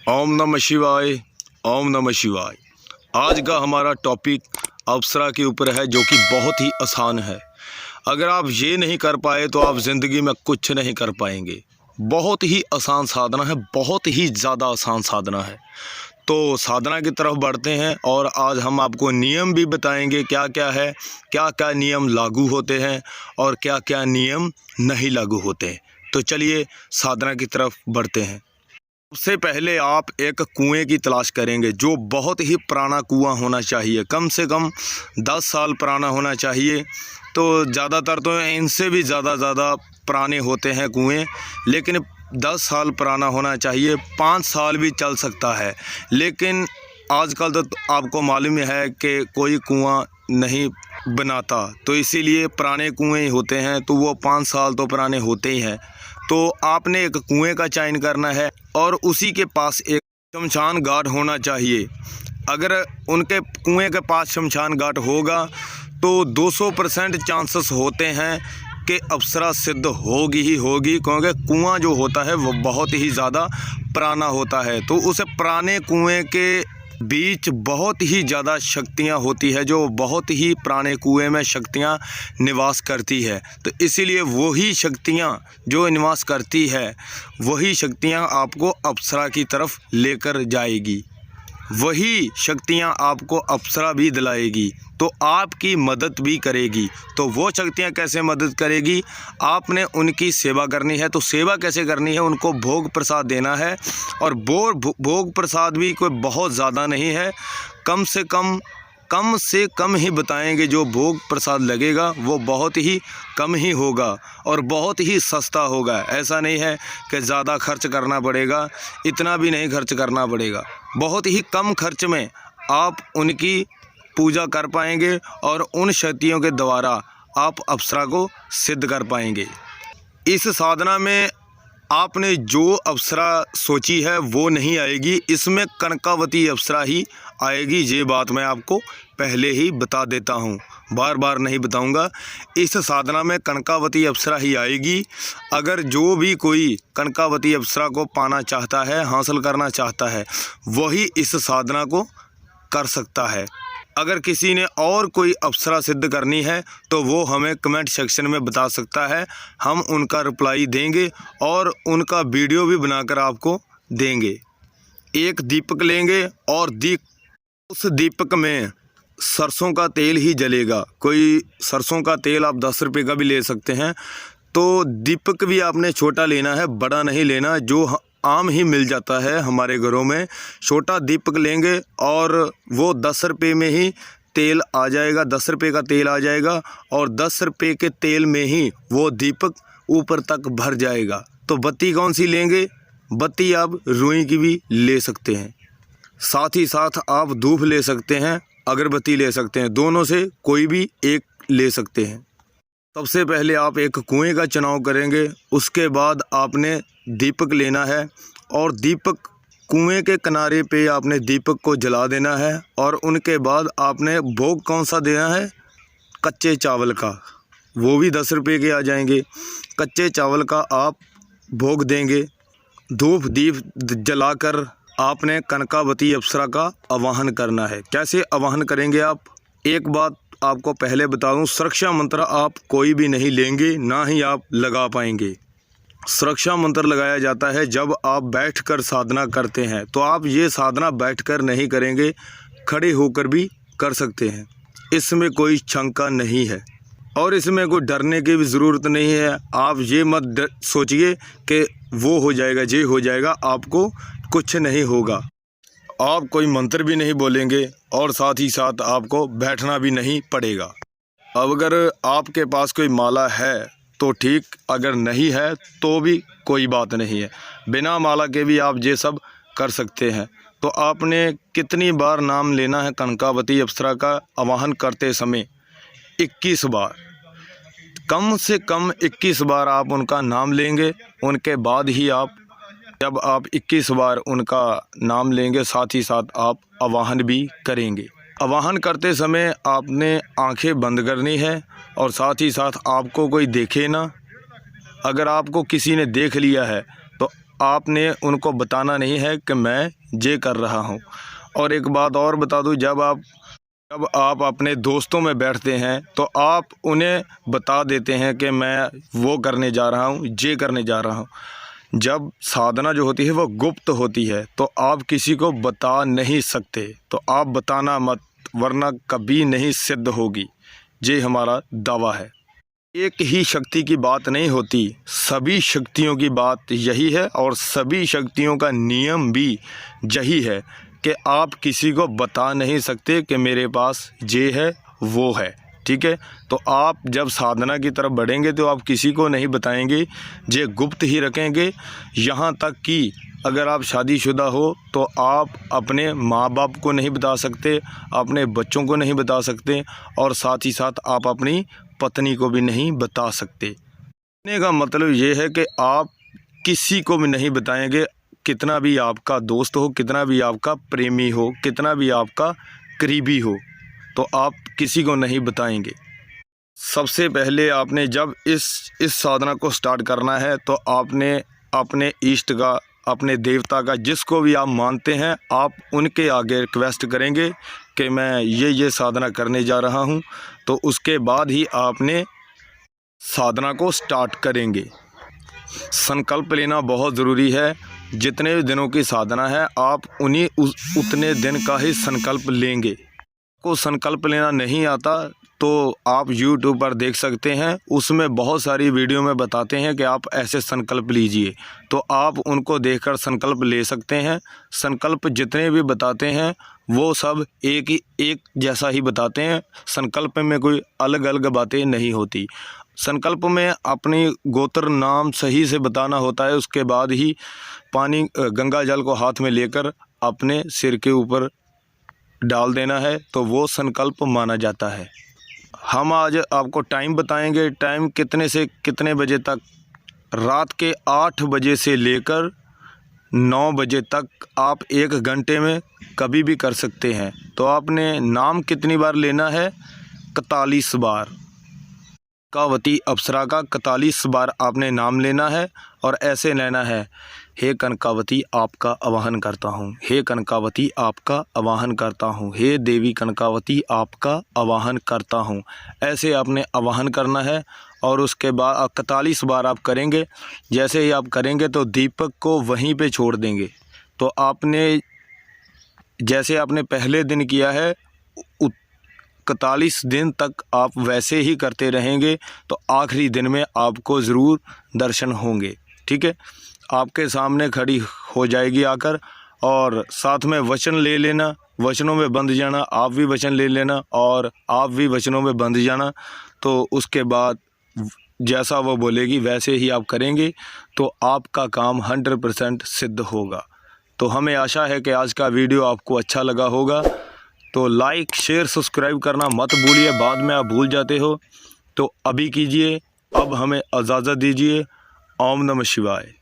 ओम नमः शिवाय। ओम नमः शिवाय। आज का हमारा टॉपिक अप्सरा के ऊपर है, जो कि बहुत ही आसान है। अगर आप ये नहीं कर पाए तो आप ज़िंदगी में कुछ नहीं कर पाएंगे। बहुत ही आसान साधना है, बहुत ही ज़्यादा आसान साधना है। तो साधना की तरफ बढ़ते हैं और आज हम आपको नियम भी बताएंगे क्या क्या है, क्या क्या नियम लागू होते हैं और क्या क्या नियम नहीं लागू होते हैं। तो चलिए साधना की तरफ बढ़ते हैं। सबसे पहले आप एक कुएं की तलाश करेंगे जो बहुत ही पुराना कुआं होना चाहिए, कम से कम 10 साल पुराना होना चाहिए। तो ज़्यादातर तो इनसे भी ज़्यादा पुराने होते हैं कुएं, लेकिन 10 साल पुराना होना चाहिए। 5 साल भी चल सकता है, लेकिन आजकल तो आपको मालूम है कि कोई कुआं नहीं बनाता, तो इसीलिए पुराने कुएं ही होते हैं। तो वो 5 साल तो पुराने होते ही हैं। तो आपने एक कुएं का चयन करना है और उसी के पास एक शमशान घाट होना चाहिए। अगर उनके कुएं के पास शमशान घाट होगा तो 200% चांसेस होते हैं कि अप्सरा सिद्ध होगी ही होगी, क्योंकि कुआं जो होता है वो बहुत ही ज़्यादा पुराना होता है। तो उस पुराने कुएं के बीच बहुत ही ज़्यादा शक्तियाँ होती है, जो बहुत ही पुराने कुएं में शक्तियाँ निवास करती है। तो इसीलिए वही शक्तियाँ जो निवास करती है, वही शक्तियाँ आपको अप्सरा की तरफ लेकर जाएगी। वही शक्तियाँ आपको अप्सरा भी दिलाएगी, तो आपकी मदद भी करेगी। तो वो शक्तियाँ कैसे मदद करेगी? आपने उनकी सेवा करनी है। तो सेवा कैसे करनी है? उनको भोग प्रसाद देना है, और भोग प्रसाद भी कोई बहुत ज़्यादा नहीं है, कम से कम ही बताएंगे। जो भोग प्रसाद लगेगा वो बहुत ही कम ही होगा और बहुत ही सस्ता होगा। ऐसा नहीं है कि ज़्यादा खर्च करना पड़ेगा, इतना भी नहीं खर्च करना पड़ेगा। बहुत ही कम खर्च में आप उनकी पूजा कर पाएंगे और उन शक्तियों के द्वारा आप अप्सरा को सिद्ध कर पाएंगे। इस साधना में आपने जो अप्सरा सोची है वो नहीं आएगी, इसमें कनकावती अप्सरा ही आएगी। ये बात मैं आपको पहले ही बता देता हूँ, बार बार नहीं बताऊँगा। इस साधना में कनकावती अप्सरा ही आएगी। अगर जो भी कोई कनकावती अप्सरा को पाना चाहता है, हासिल करना चाहता है, वही इस साधना को कर सकता है। अगर किसी ने और कोई अप्सरा सिद्ध करनी है तो वो हमें कमेंट सेक्शन में बता सकता है, हम उनका रिप्लाई देंगे और उनका वीडियो भी बनाकर आपको देंगे। एक दीपक लेंगे और उस दीपक में सरसों का तेल ही जलेगा। कोई सरसों का तेल आप 10 रुपये का भी ले सकते हैं। तो दीपक भी आपने छोटा लेना है, बड़ा नहीं लेना, जो आम ही मिल जाता है हमारे घरों में। छोटा दीपक लेंगे और वो 10 रुपये में ही तेल आ जाएगा, 10 रुपये का तेल आ जाएगा, और 10 रुपये के तेल में ही वो दीपक ऊपर तक भर जाएगा। तो बत्ती कौन सी लेंगे? बत्ती आप रुई की भी ले सकते हैं, साथ ही साथ आप धूप ले सकते हैं, अगरबत्ती ले सकते हैं, दोनों से कोई भी एक ले सकते हैं। सबसे पहले आप एक कुएं का चुनाव करेंगे, उसके बाद आपने दीपक लेना है और दीपक कुएं के किनारे पे आपने दीपक को जला देना है। और उनके बाद आपने भोग कौन सा देना है? कच्चे चावल का, वो भी 10 रुपये के आ जाएंगे। कच्चे चावल का आप भोग देंगे। धूप दीप जलाकर आपने कनकावती अप्सरा का आवाहन करना है। कैसे आवाहन करेंगे आप? एक बात आपको पहले बता दूं, सुरक्षा मंत्र आप कोई भी नहीं लेंगे, ना ही आप लगा पाएंगे। सुरक्षा मंत्र लगाया जाता है जब आप बैठकर साधना करते हैं। तो आप ये साधना बैठकर नहीं करेंगे, खड़े होकर भी कर सकते हैं। इसमें कोई शंका नहीं है और इसमें कोई डरने की भी ज़रूरत नहीं है। आप ये मत सोचिए कि वो हो जाएगा, ये हो जाएगा, आपको कुछ नहीं होगा। आप कोई मंत्र भी नहीं बोलेंगे और साथ ही साथ आपको बैठना भी नहीं पड़ेगा। अब अगर आपके पास कोई माला है तो ठीक, अगर नहीं है तो भी कोई बात नहीं है। बिना माला के भी आप ये सब कर सकते हैं। तो आपने कितनी बार नाम लेना है कनकावती अप्सरा का आवाहन करते समय? 21 बार, कम से कम 21 बार आप उनका नाम लेंगे। उनके बाद ही जब आप 21 बार उनका नाम लेंगे, साथ ही साथ आप आवाहन भी करेंगे। आवाहन करते समय आपने आंखें बंद करनी है और साथ ही साथ आपको कोई देखे ना। अगर आपको किसी ने देख लिया है तो आपने उनको बताना नहीं है कि मैं ये कर रहा हूँ। और एक बात और बता दूँ, जब आप अपने दोस्तों में बैठते हैं तो आप उन्हें बता देते हैं कि मैं वो करने जा रहा हूँ, ये करने जा रहा हूँ। जब साधना जो होती है वो गुप्त होती है तो आप किसी को बता नहीं सकते, तो आप बताना मत, वरना कभी नहीं सिद्ध होगी। ये हमारा दावा है। एक ही शक्ति की बात नहीं होती, सभी शक्तियों की बात यही है और सभी शक्तियों का नियम भी यही है कि आप किसी को बता नहीं सकते कि मेरे पास ये है वो है। ठीक है, तो आप जब साधना की तरफ बढ़ेंगे तो आप किसी को नहीं बताएंगे, ये गुप्त ही रखेंगे। यहाँ तक कि अगर आप शादीशुदा हो तो आप अपने माँ बाप को नहीं बता सकते, अपने बच्चों को नहीं बता सकते और साथ ही साथ आप अपनी पत्नी को भी नहीं बता सकते। कहने का मतलब ये है कि आप किसी को भी नहीं बताएंगे, कितना भी आपका दोस्त हो, कितना भी आपका प्रेमी हो, कितना भी आपका करीबी हो, तो आप किसी को नहीं बताएंगे। सबसे पहले आपने जब इस साधना को स्टार्ट करना है तो आपने अपने इष्ट का, अपने देवता का, जिसको भी आप मानते हैं, आप उनके आगे रिक्वेस्ट करेंगे कि मैं ये साधना करने जा रहा हूं, तो उसके बाद ही आपने साधना को स्टार्ट करेंगे। संकल्प लेना बहुत ज़रूरी है। जितने भी दिनों की साधना है आप उतने दिन का ही संकल्प लेंगे। को संकल्प लेना नहीं आता तो आप YouTube पर देख सकते हैं, उसमें बहुत सारी वीडियो में बताते हैं कि आप ऐसे संकल्प लीजिए, तो आप उनको देखकर संकल्प ले सकते हैं। संकल्प जितने भी बताते हैं वो सब एक जैसा ही बताते हैं। संकल्प में कोई अलग अलग बातें नहीं होती। संकल्प में अपनी गोत्र नाम सही से बताना होता है, उसके बाद ही पानी गंगा जल को हाथ में लेकर अपने सिर के ऊपर डाल देना है, तो वो संकल्प माना जाता है। हम आज आपको टाइम बताएंगे, टाइम कितने से कितने बजे तक, रात के 8 बजे से लेकर 9 बजे तक आप 1 घंटे में कभी भी कर सकते हैं। तो आपने नाम कितनी बार लेना है? 41 बार। कनकावती अप्सरा का 41 बार आपने नाम लेना है और ऐसे लेना है, हे कनकावती आपका आवाहन करता हूँ, हे कनकावती आपका आवाहन करता हूँ, हे देवी कनकावती आपका आवाहन करता हूँ। ऐसे आपने आवाहन करना है और उसके बाद 41 बार आप करेंगे। जैसे ही आप करेंगे तो दीपक को वहीं पे छोड़ देंगे। तो आपने जैसे आपने पहले दिन किया है 41 दिन तक आप वैसे ही करते रहेंगे, तो आखिरी दिन में आपको ज़रूर दर्शन होंगे। ठीक है, आपके सामने खड़ी हो जाएगी आकर, और साथ में वचन ले लेना, वचनों में बंध जाना, आप भी वचन ले लेना और आप भी वचनों में बंध जाना। तो उसके बाद जैसा वो बोलेगी वैसे ही आप करेंगे तो आपका काम 100% सिद्ध होगा। तो हमें आशा है कि आज का वीडियो आपको अच्छा लगा होगा। तो लाइक, शेयर, सब्सक्राइब करना मत भूलिए, बाद में आप भूल जाते हो। तो अभी कीजिए। अब हमें इजाज़त दीजिए। ओम नमः शिवाय।